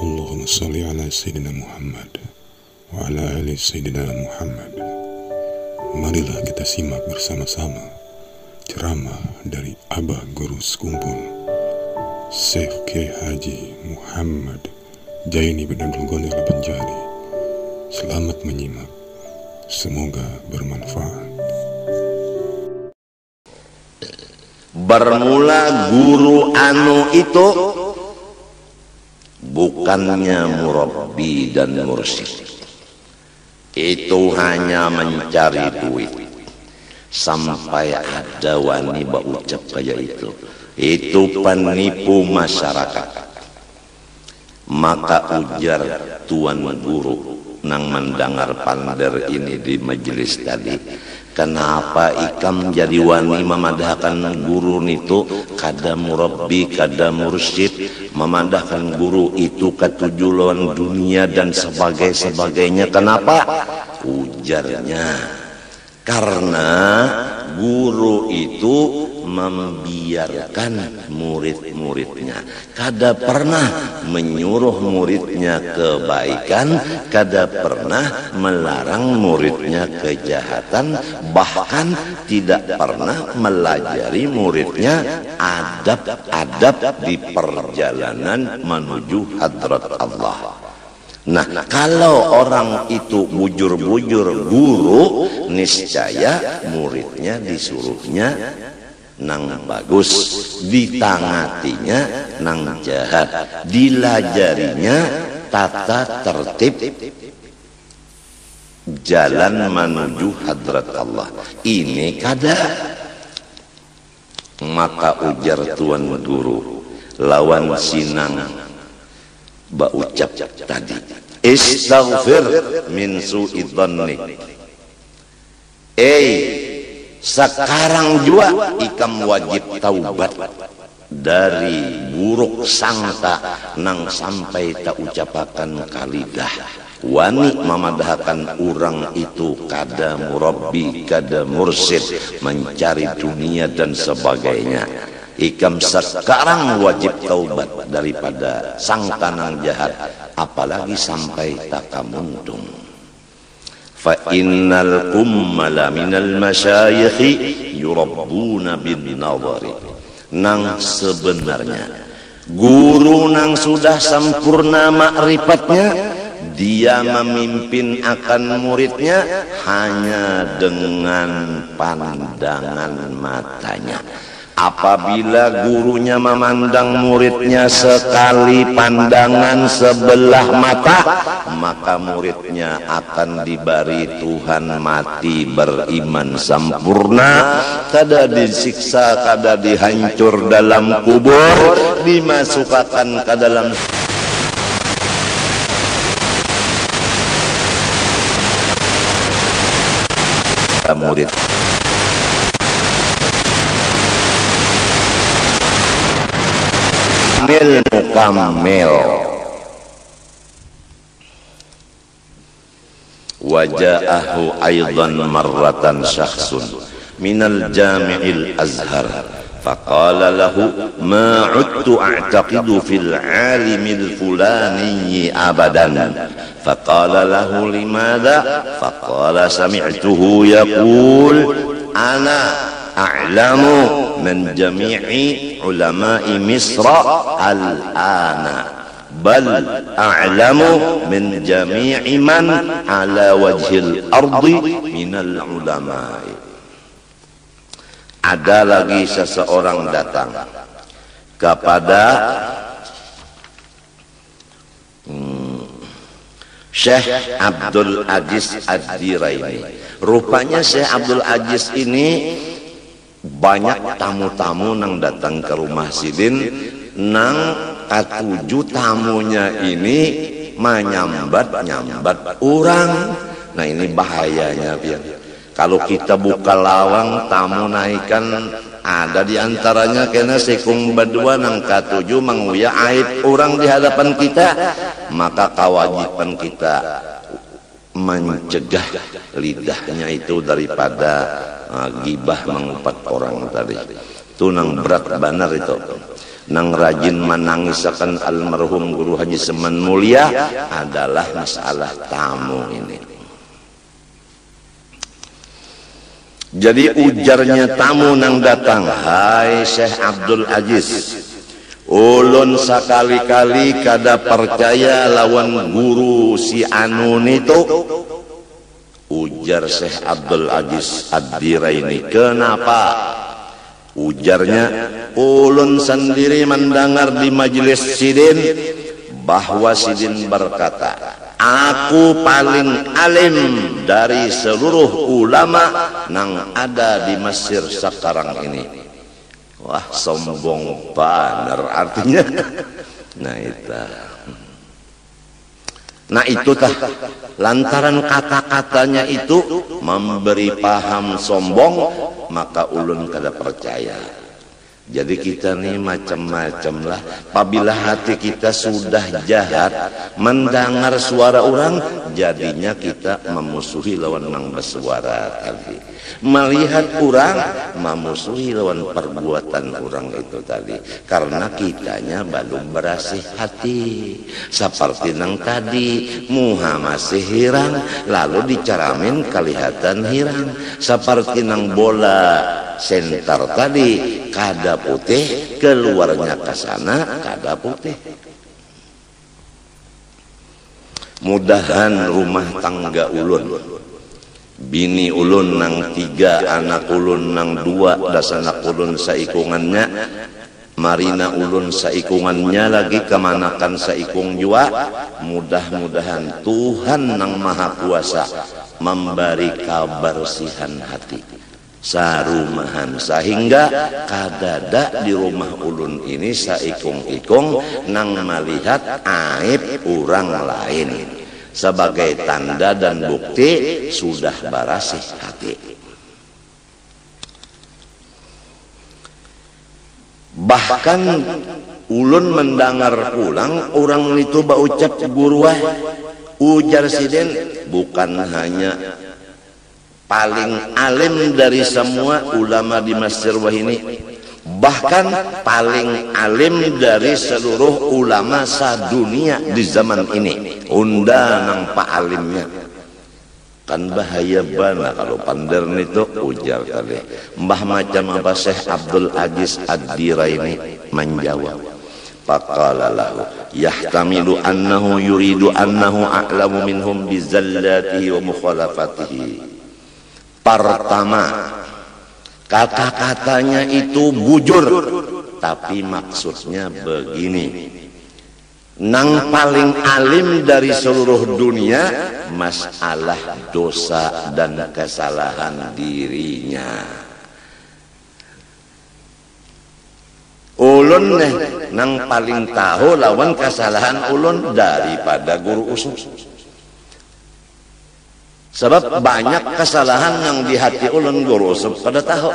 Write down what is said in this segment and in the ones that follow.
Allahumma salli ala Sayyidina Muhammad wa ala ali Sayyidina Muhammad. Marilah kita simak bersama-sama ceramah dari Abah Guru Sekumpul Syekh Kiai Haji Muhammad Jaini bin Abdul Ghani Al-Banjari. Selamat menyimak, semoga bermanfaat. Bermula guru anu itu bukannya murabbi dan mursyid, itu hanya mencari duit. Sampai ada wani baucap kayak itu penipu masyarakat. Maka ujar tuan guru nang mendengar pander ini di majelis tadi, kenapa ikam jadi wani memadahkan guru itu kada murabbi kada mursyid, memadahkan guru itu ketujuan dunia dan sebagainya. Kenapa? Ujarnya karena guru itu membiarkan murid-muridnya, kada pernah menyuruh muridnya kebaikan, kada pernah melarang muridnya kejahatan, bahkan tidak pernah melajari muridnya adab-adab di perjalanan menuju hadrat Allah. Nah, kalau orang itu bujur-bujur guru, niscaya muridnya disuruhnya nang bagus, ditangatinya nang jahat, dilajarinya tata tertib jalan menuju hadrat Allah. Ini kada. Maka ujar tuan guru lawan sinang baucap tadi, istaghfir min su'i dhanni. Sekarang juga ikam wajib taubat dari buruk sangka nang sampai tak ucapakan kalidah wani memadahkan orang itu kada murabbi kada mursyid, mencari dunia dan sebagainya. Ikam sekarang wajib taubat daripada sangka nang jahat, apalagi sampai takamuntung. Fa innal kummala minal masyayikhi yurabbuna bin nadhari. Nang sebenarnya guru nang sudah sempurna makrifatnya, dia memimpin akan muridnya hanya dengan pandangan matanya. Apabila gurunya memandang muridnya sekali pandangan sebelah mata, maka muridnya akan diberi Tuhan mati beriman sempurna, kada disiksa, kada dihancur dalam kubur, dimasukkan ke dalam murid. Mukammil. Waja'ahu aidan marratan syakhsun minal jami'il azhar faqala lahu ma 'udtu a'taqidu fil 'alimil fulani abadan. Faqala lahu limadha? Faqala sami'tuhu yaqul ana a'lamu min jami'i ulama'i Misra al-ana bal a'lamu min jami'i man ala wajhil ardi minal ulama'i. Ada lagi seseorang datang kepada Syekh Abdul Aziz Ad-Diraini. Rupanya Syekh Abdul Aziz ini banyak tamu-tamu nang datang ke rumah sidin, nang katuju tamunya ini menyambat orang. Nah, ini bahayanya biar kalau kita buka lawang tamu naikkan, ada diantaranya kena sekung berdua nang katuju menguya aib orang di hadapan kita, maka kewajiban kita mencegah lidahnya itu daripada gibah mengumpat orang tadi. Itu nang berat benar itu. nang rajin menangisakan almarhum Guru Haji Seman Mulia adalah masalah tamu ini. Jadi ujarnya tamu nang datang, hai Syekh Abdul Aziz, ulun sakali-kali kada percaya lawan guru si anu itu. Ujar Syekh Abdul Aziz Ad-Diraini, kenapa? Ujarnya, ulun sendiri mendengar di majelis Sidin bahwa Sidin berkata, aku paling alim dari seluruh ulama nang ada di Mesir sekarang ini. Wah, sombong bener artinya. Nah itu tah, lantaran kata-katanya itu memberi paham sombong, maka ulun kada percaya. Jadi kita nih macam-macam lah. Apabila hati kita sudah jahat, mendengar suara orang, jadinya kita memusuhi lawan nang bersuara tadi. Melihat orang, memusuhi lawan perbuatan orang itu tadi. Karena kitanya belum bersih hati. Seperti nang tadi, muha masih hirang, lalu dicaramin kelihatan hirang. Seperti nang bola senter tadi, kada putih, keluarnya ke sana kada putih. Mudahan rumah tangga ulun, bini ulun nang 3, anak ulun nang 2, das anak ulun saikungannya, marina ulun saikungannya lagi, kemanakan saikung jua. Mudah-mudahan Tuhan nang Maha Kuasa memberi kebersihan hati sarumahan, sehingga kadada di rumah ulun ini saikung-ikung nang melihat aib orang lain, sebagai tanda dan bukti sudah bersih hati. Bahkan ulun mendengar pulang orang itu baucap guruah, ujar Sidin, bukan hanya paling alim dari semua ulama di Mesir ini, bahkan paling alim dari seluruh ulama sadunia di zaman ini. Unda nang pak alimnya kan bahaya bana kalau pandar itu, ujar tadi. Mbah macam apa Syekh Abdul Aziz Ad-Diraini menjawab, faqala lahu yahtamilu annahu yuridu annahu a'lamu minhum bizallatihi wa mukhalafatihi. Pertama, kata-katanya itu bujur, tapi maksudnya begini, nang paling alim dari seluruh dunia masalah dosa dan kesalahan dirinya. Ulun nang paling tahu lawan kesalahan ulun daripada guru usul. Sebab banyak kesalahan yang di hati ulun guru usul kada tahu.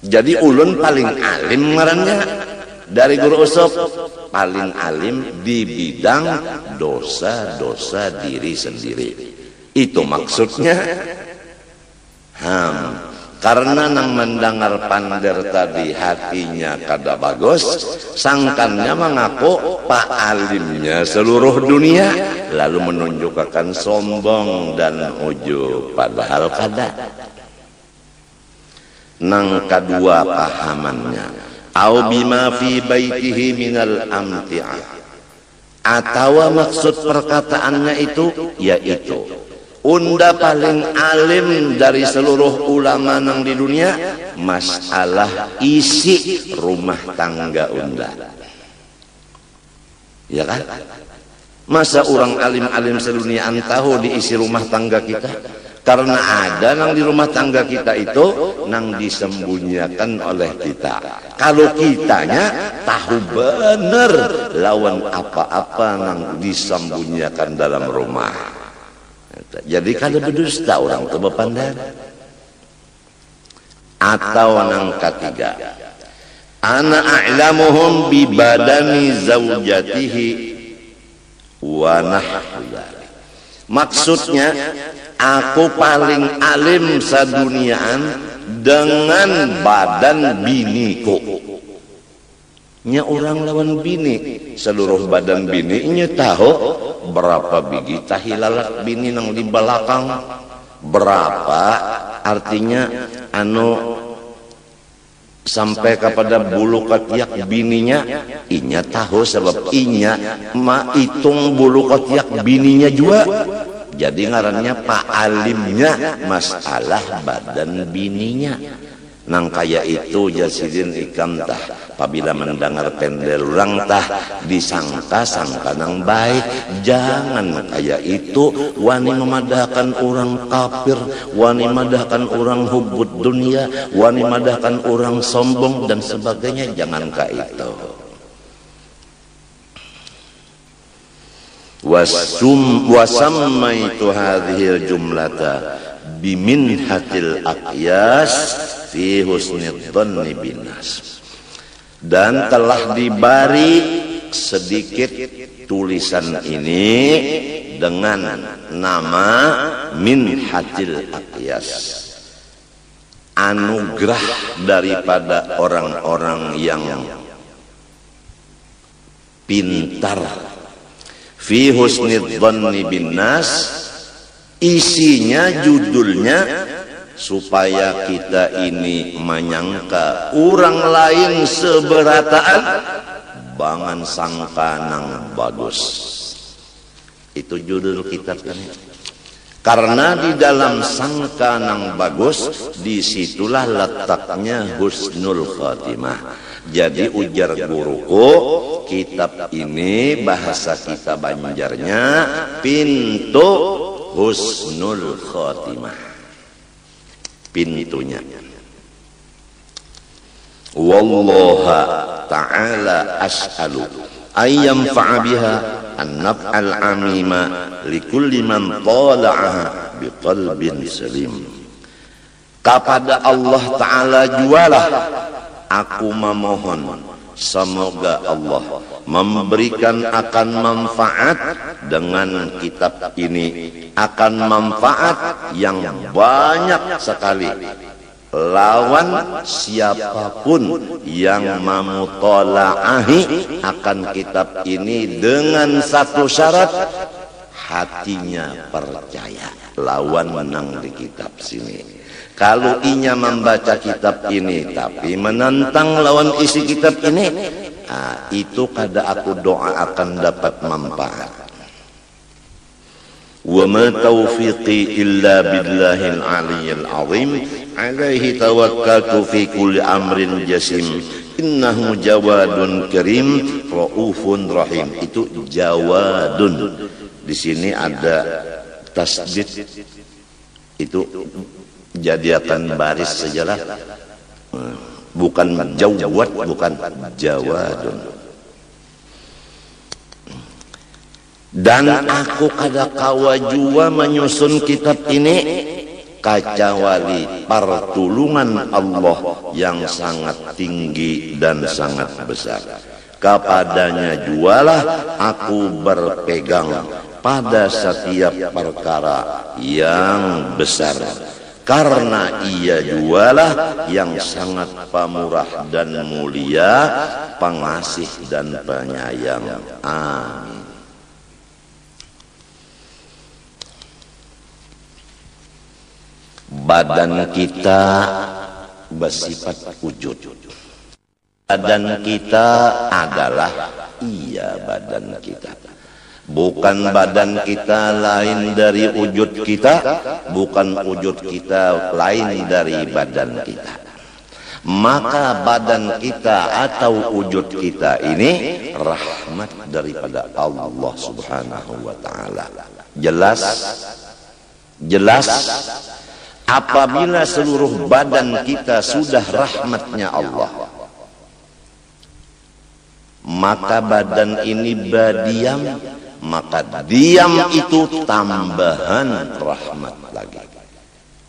Jadi ulun paling alim ngarannya dari guru usul, paling alim di bidang dosa-dosa diri sendiri. Itu maksudnya. Karena nang mendengar pandar tadi hatinya kada bagus, sangkannya mengaku pak alimnya seluruh dunia, lalu menunjukkan sombong dan ujub, padahal kada. Nang kedua pahamannya, au bima fi baitihi minal amti'ah, atau maksud perkataannya itu yaitu unda paling alim dari seluruh ulama nang di dunia masalah isi rumah tangga unda. Ya kan? Masa orang alim-alim sedunia tahu di isi rumah tangga kita? Karena ada nang di rumah tangga kita itu nang disembunyikan oleh kita. Kalau kitanya tahu benar lawan apa-apa nang disembunyikan dalam rumah. Jadi kalau berdusta orang itu berpandang. Atau nang ketiga, ana a'lamuhum bi badani zaujatihi wa nahwa. Maksudnya aku paling alim saduniaan dengan badan biniku. nya orang lawan bini, seluruh badan bini nya tahu berapa biji tahilalat bini nang di belakang, berapa artinya anu sampai kepada bulu ketiak bininya, inya tahu sebab inya ma hitung bulu ketiak bininya juga. Jadi ngarannya Pak Alimnya masalah badan bininya. Nang kaya itu Jasidin ikam tah apabila mendengar pendel urang tah disangka-sangka nang baik. Jangan kaya itu wani memadahkan orang kafir, wani memadahkan orang hubud dunia, wani memadahkan orang sombong dan sebagainya. Jangan kaya itu. Wasammaitu hadhil jumlata biminhatil aqyas fi husnid dhanni binas, dan telah diberi sedikit tulisan ini dengan nama minhatil aqyas, anugerah daripada orang-orang yang pintar. Fi husnid dhanni binas, isinya judulnya supaya kita ini menyangka orang lain seberataan bangan sangka nang bagus. Itu judul kitab kan. Karena di dalam sangka nang bagus disitulah letaknya husnul khatimah. Jadi ujar guruku, kitab ini bahasa kita Banjarnya pintu husnul khatimah, pintunya. Wallaha ta'ala as'alu ayyam fa'abiha an-naf'al amima likulli man tala'aha biqalbin salim. Kepada Allah Ta'ala jualah aku memohon semoga Allah memberikan akan manfaat dengan kitab ini, akan manfaat yang banyak sekali lawan siapapun yang memutolaahi akan kitab ini dengan satu syarat, hatinya percaya lawan menang di kitab sini. Kalau inya membaca kitab ini tapi menentang lawan isi kitab ini, itu kada aku doa akan dapat manfaat. Wa ma taufiqi illa billahil aliyyil azim alaihi tawakkaltu fi kulli amrin jasim innahu jawadun karim raufun rahim. Itu jawadun. Di sini ada tasdid, itu jadikan baris sajalah, bukan jawad, bukan jawadun. Dan aku kada kawa jua menyusun kitab ini kecuali pertolongan Allah yang sangat tinggi dan sangat besar. Kepadanya jualah aku berpegang pada setiap perkara yang besar, karena ia jualah yang sangat pemurah dan mulia, pengasih dan penyayang. Amin. Badan kita bersifat wujud. Badan kita adalah badan kita. Bukan badan kita lain dari wujud kita, bukan wujud kita lain dari badan kita. Maka badan kita atau wujud kita ini rahmat daripada Allah Subhanahu wa taala. Jelas? Jelas? Apabila seluruh badan kita sudah rahmatnya Allah, maka badan ini berdiam, maka diam itu tambahan rahmat lagi.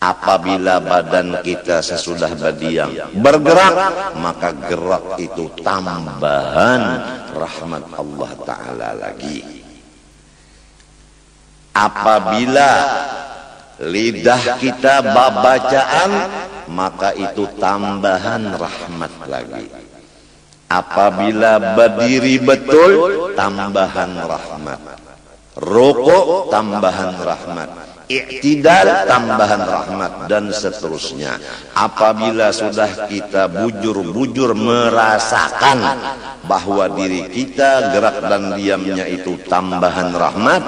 Apabila badan kita sesudah berdiam bergerak, maka gerak itu tambahan rahmat Allah Ta'ala lagi. Apabila lidah kita babacaan, maka itu tambahan rahmat lagi. Apabila berdiri betul, tambahan rahmat. Rukuk, tambahan rahmat. I'tidal, tambahan rahmat, dan seterusnya. Apabila sudah kita bujur-bujur merasakan bahwa diri kita gerak dan diamnya itu tambahan rahmat,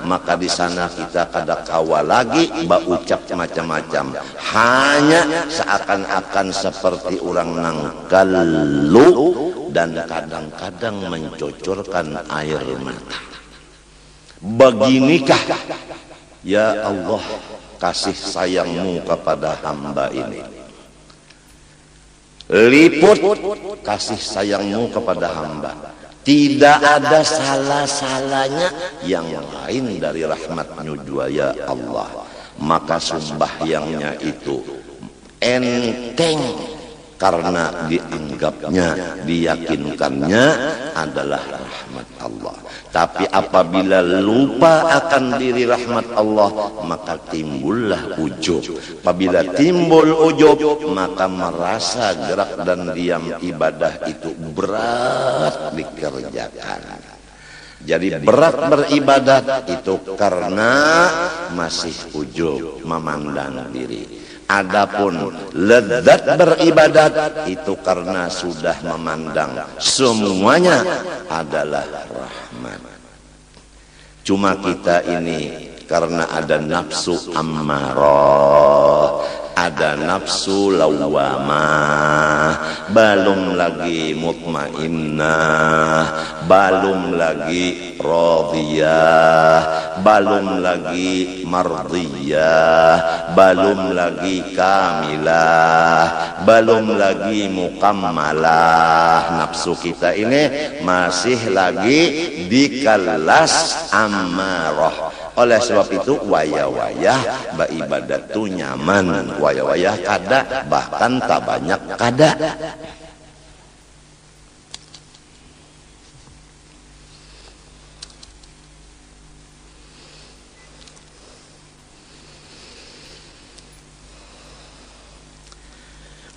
maka di sana kita kada kawa lagi ucap macam-macam, hanya seakan-akan seperti orang nang kalu dan kadang-kadang mencucurkan air mata. Beginikah ya Allah kasih sayangmu kepada hamba ini? Liput kasih sayangmu kepada hamba. Tidak ada salah-salahnya yang lain dari rahmatnya jua ya Allah. Maka sembahyangnya itu enteng karena dianggapnya, diyakinkannya adalah rahmat Allah. Tapi apabila lupa akan diri rahmat Allah, maka timbullah ujub. Apabila timbul ujub, maka merasa gerak dan diam ibadah itu berat dikerjakan. Jadi berat beribadat itu karena masih ujub, memandang diri. Adapun lezat beribadat itu karena sudah memandang semuanya adalah rahmat. Cuma kita ini karena ada nafsu ammarah, ada nafsu lawamah, belum lagi mutmainnah, belum lagi radiyah, belum lagi mardiyah, belum lagi kamilah, belum lagi mukammalah. Nafsu kita ini masih lagi di kelas ammarah. Oleh sebab itu wayah-wayah beribadat tu nyaman, wayah-wayah kada, bahkan tak banyak kada.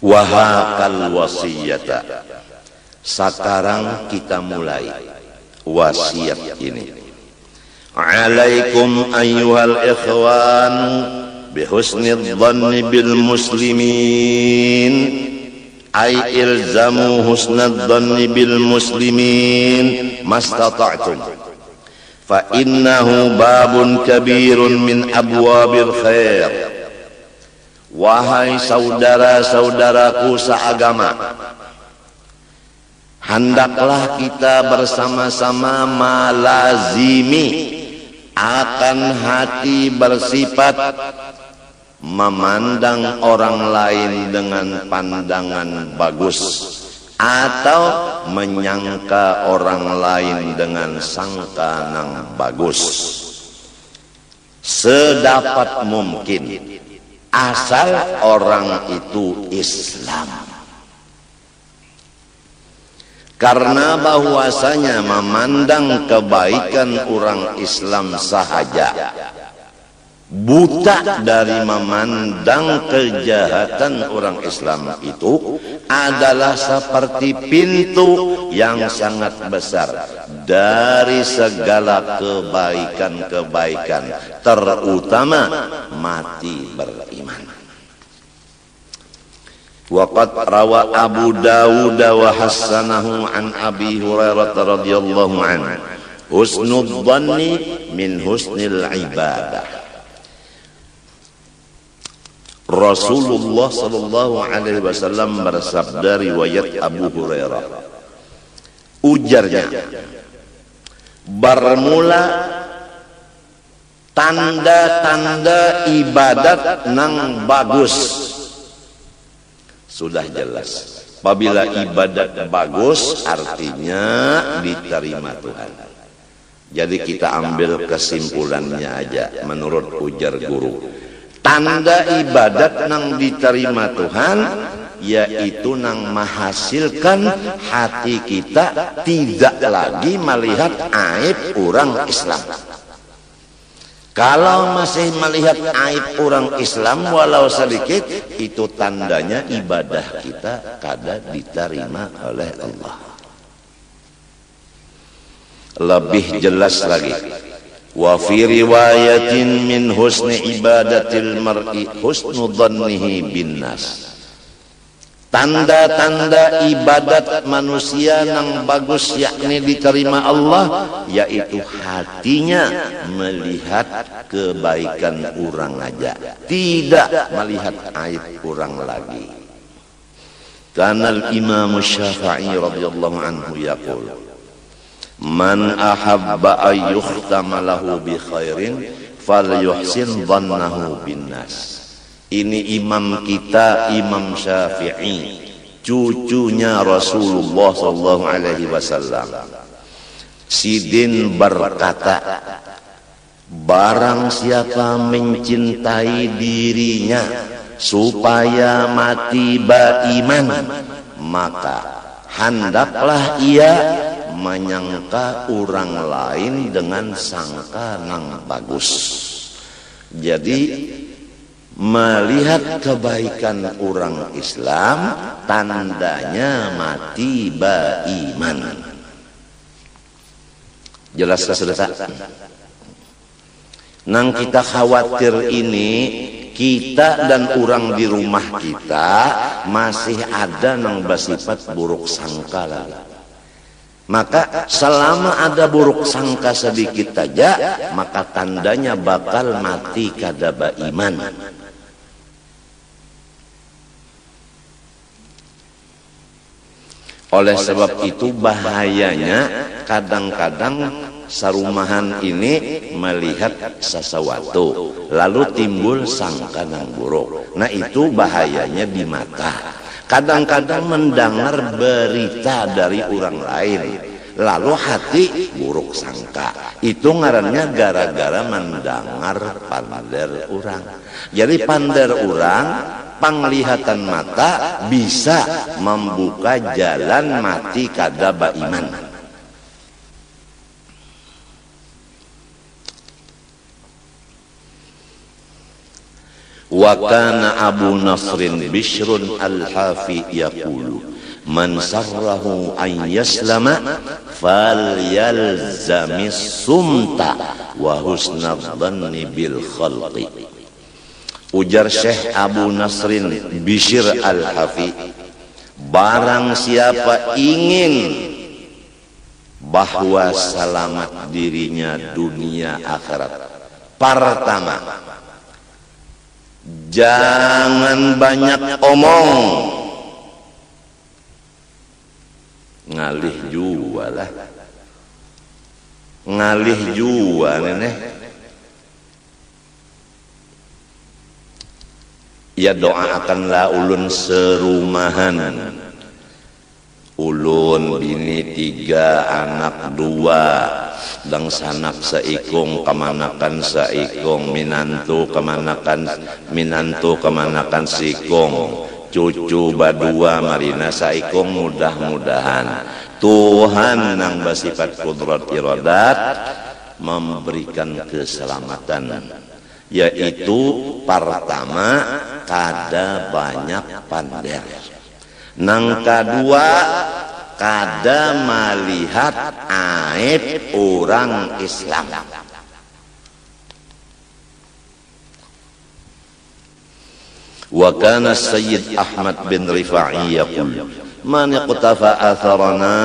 Wahakal wasiyata. Sekarang kita mulai wasiat ini. Alaikum ayyuhal ikhwan bihusnil dhanni bil muslimin, ay ilzamu husnal dhanni bil muslimin mastata'tum, fa innahu babun kabirun min abwabil khair. Wahai saudara-saudaraku seagama, hendaklah kita bersama-sama malazimi akan hati bersifat memandang orang lain dengan pandangan bagus, atau menyangka orang lain dengan sangka nang bagus, sedapat mungkin asal orang itu Islam. Karena bahwasanya memandang kebaikan orang Islam sahaja, buta dari memandang kejahatan orang Islam itu adalah seperti pintu yang sangat besar dari segala kebaikan-kebaikan, terutama mati beriman. Waqad rawa Abu Dawud wa hassanahu an Abi Hurairah radhiyallahu anhu, husnul dhanni min husnil ibadah. Rasulullah sallallahu alaihi wasallam bersabda, riwayat Abu Hurairah, ujarnya, bermula tanda-tanda ibadat nang bagus. Sudah jelas, apabila ibadat bagus artinya diterima Tuhan. Jadi kita ambil kesimpulannya aja menurut ujar guru. Tanda ibadat nang diterima Tuhan yaitu nang menghasilkan hati kita tidak lagi melihat aib orang Islam. Kalau masih melihat aib orang Islam walau sedikit, itu tandanya ibadah kita kada diterima oleh Allah. lebih jelas lagi. Wa fi riwayatin min husni ibadatil mar'i husnu dhannihi bin nas. Tanda-tanda ibadat manusia yang bagus yakni diterima Allah, yaitu hatinya melihat kebaikan orang aja, tidak melihat aib orang lagi. Karena Imam Syafi'i radhiyallahu anhu yaqul, man ahabba ay yukhtama lahu bi khairin falyuhsin dhannahu bin nas. Ini imam kita, Imam Syafi'i, cucunya Rasulullah sallallahu alaihi wasallam. Sidin berkata, barang siapa mencintai dirinya supaya mati beriman, maka hendaklah ia menyangka orang lain dengan sangka yang bagus. Jadi melihat kebaikan orang Islam tandanya mati beriman. Jelas sudah? Nang kita khawatir ini, kita dan orang di rumah kita masih ada nang bersifat buruk sangka lagi. Maka selama ada buruk sangka sedikit saja, maka tandanya bakal mati kada beriman. Oleh sebab itu bahayanya kadang-kadang sarumahan ini melihat sesuatu lalu timbul sangka yang buruk. Nah itu bahayanya di mata. Kadang-kadang mendengar berita dari orang lain lalu hati buruk sangka. Itu ngarannya gara-gara mendengar pander orang. Jadi pander orang, penglihatan mata bisa membuka jalan mati kada beriman. Wa kana Abu Nasrin Bishrun al-Hafi yaqulu man sarrahu an yaslama falyalzamis sumta wa husnadh dhanni bil khalqi. Ujar Syekh Abu Nasrin Bishr al-Hafi, barang siapa ingin bahwa selamat dirinya dunia akhirat, pertama jangan banyak omong, ngalih jua lah, ngalih jua nenek. Ya doakanlah ulun serumahan, ulun bini 3 anak 2 dan sanak seikung kemanakan seikung, minantu kemanakan seikung, cucu badua marina seikung. Mudah-mudahan Tuhan yang bersifat kudrat iradat memberikan keselamatan, yaitu pertama kada banyak pander, nang kedua kada melihat aib orang Islam. Wa kana Sayyid Ahmad bin Rifa'i yaqul man iqtafa atharana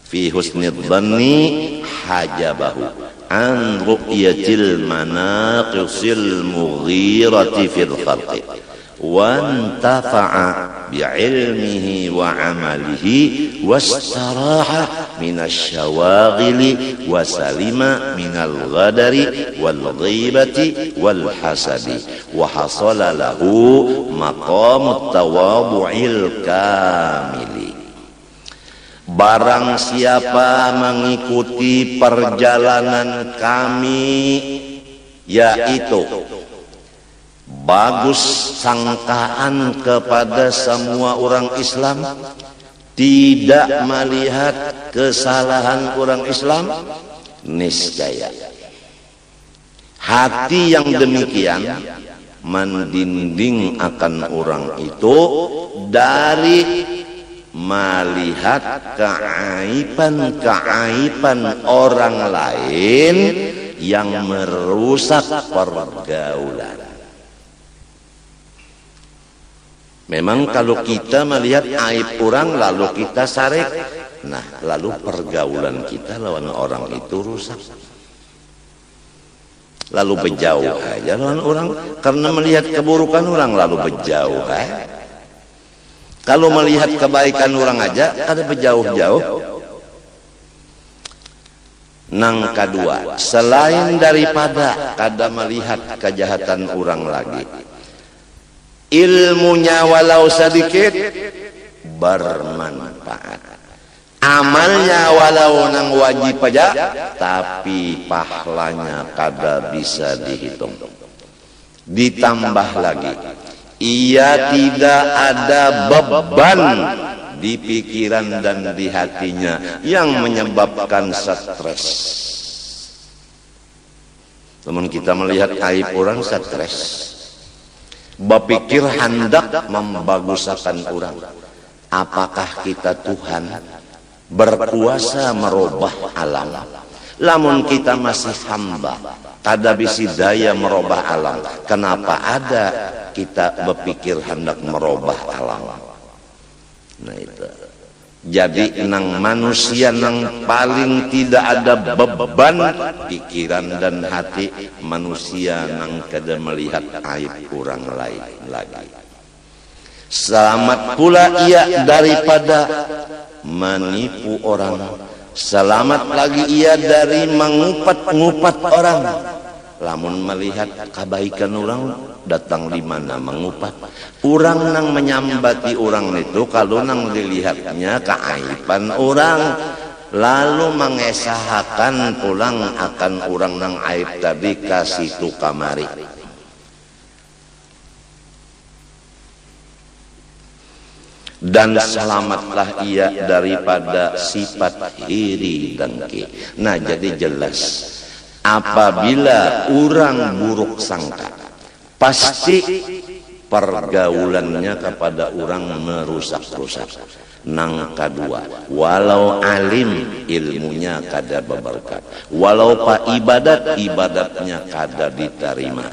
fi husni dhanni hajabahu an ru'yatil manaqisil mughirati fil khalqi wa antafa'a bi'ilmihi wa amalihi wastaraha minasy syawaghili wa salima minal ghadari wal ghibati wal hasadi wa hasala lahu maqamut tawadhu'il kamili. Barang siapa mengikuti perjalanan kami, yaitu bagus sangkaan kepada semua orang Islam, tidak melihat kesalahan orang Islam, niscaya hati yang demikian mendinding akan orang itu dari melihat keaiban-keaiban orang lain yang merusak pergaulan. Memang kalau kita melihat aib orang lalu kita sarek, nah lalu pergaulan kita lawan orang itu rusak. Lalu berjauh aja lawan orang, karena melihat keburukan orang lalu berjauh aja. Kalau melihat kebaikan orang aja ada berjauh-jauh. Nang kedua, selain daripada kada melihat kejahatan orang lagi, ilmunya walau sedikit bermanfaat, amalnya walau nang wajib aja tapi pahalanya kada bisa dihitung. Ditambah lagi, ia tidak ada beban di pikiran dan di hatinya yang menyebabkan stres. Teman kita melihat aib orang stres, berpikir hendak membagusakan orang. Apakah kita Tuhan berkuasa merubah alam? Lamun kita masih hamba, kada bisi daya merubah alam. Kenapa ada kita berpikir hendak merubah alam? Nah itu. Jadi nang manusia nang paling tidak ada beban pikiran dan hati, manusia nang kada melihat aib orang lain lagi. Selamat pula ia daripada menipu orang. Selamat lagi ia dari mengupat-ngupat orang. Lamun melihat kebaikan orang datang di mana mengupat. Orang nang menyambati orang itu kalau nang dilihatnya keaiban orang, lalu mengesahkan pulang akan orang nang aib tadi kasih tu kamari. Dan selamatlah ia daripada sifat iri dengki. Nah jadi jelas, apabila orang buruk sangka, pasti pergaulannya kepada orang merusak-rusak. Nang kedua, walau alim ilmunya kada berberkat, walau pak ibadatnya kada diterima,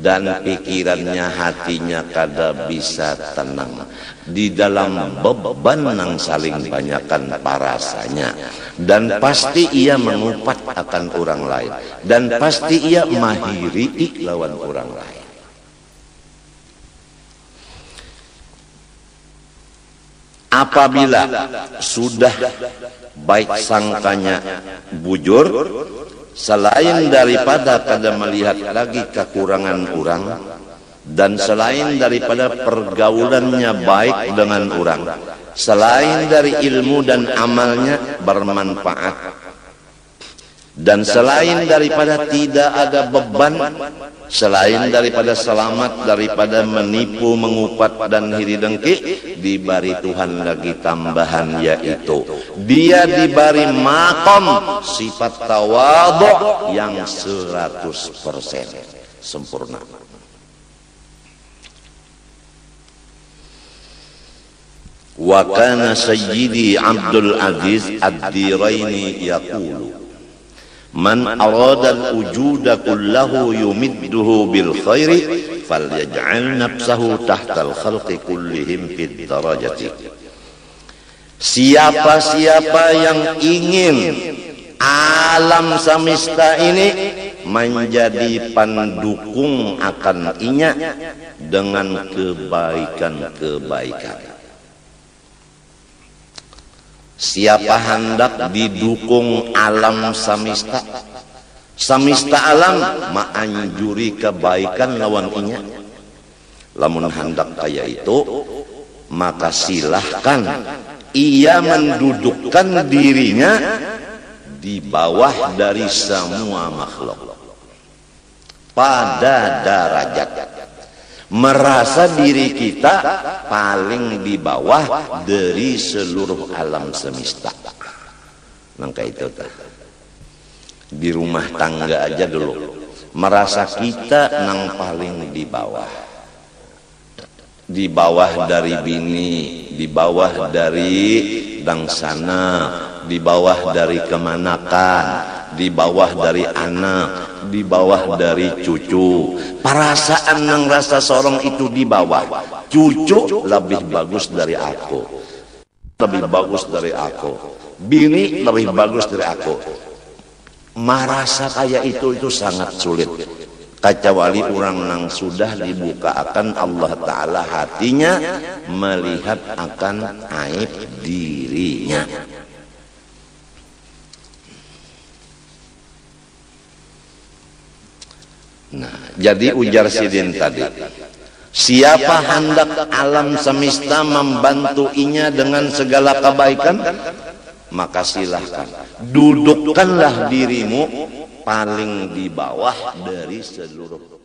dan pikirannya hatinya kada bisa tenang di dalam beban nang saling banyakkan parasanya, dan pasti ia mengupat akan orang lain, dan pasti ia mahiri lawan orang lain. Apabila sudah baik sangkanya bujur, selain daripada kada melihat lagi kekurangan orang, dan selain daripada pergaulannya baik dengan orang, selain dari ilmu dan amalnya bermanfaat, dan selain daripada tidak ada beban, selain daripada selamat daripada menipu, mengupat dan iri dengki, diberi Tuhan lagi tambahan, yaitu dia diberi makom sifat tawadhu yang 100% sempurna. Wa kana sayyidi Abdul Aziz Ad-Diraini yaqulu, man arada al-wujuda kullahu yumidduhu bil khairi falyaj'al nafsahu tahta al-khalqi kullihim fid darajati. Siapa-siapa yang ingin alam semesta ini menjadi pendukung akan inya dengan kebaikan-kebaikan. Siapa hendak didukung alam semesta, semesta alam menganjuri kebaikan lawan inya. Lamun hendak kaya itu, maka silahkan ia mendudukkan dirinya di bawah dari semua makhluk pada derajat, merasa diri kita paling di bawah dari seluruh alam semesta. Nangka itu di rumah tangga aja dulu merasa kita nang paling di bawah. di bawah dari bini, di bawah dari dangsana, di bawah dari kemanakan, di bawah dari anak, di bawah dari cucu. Perasaan yang rasa seorang itu di bawah, cucu lebih bagus dari aku, lebih bagus dari aku, bini lebih bagus dari aku. Merasa kayak itu sangat sulit, kecuali orang yang sudah dibuka akan Allah Ta'ala hatinya melihat akan aib dirinya. Nah, jadi ujar Sidin tadi, siapa hendak alam semesta membantuinya dengan segala kebaikan, maka silahkan dudukkanlah dirimu paling di bawah dari seluruh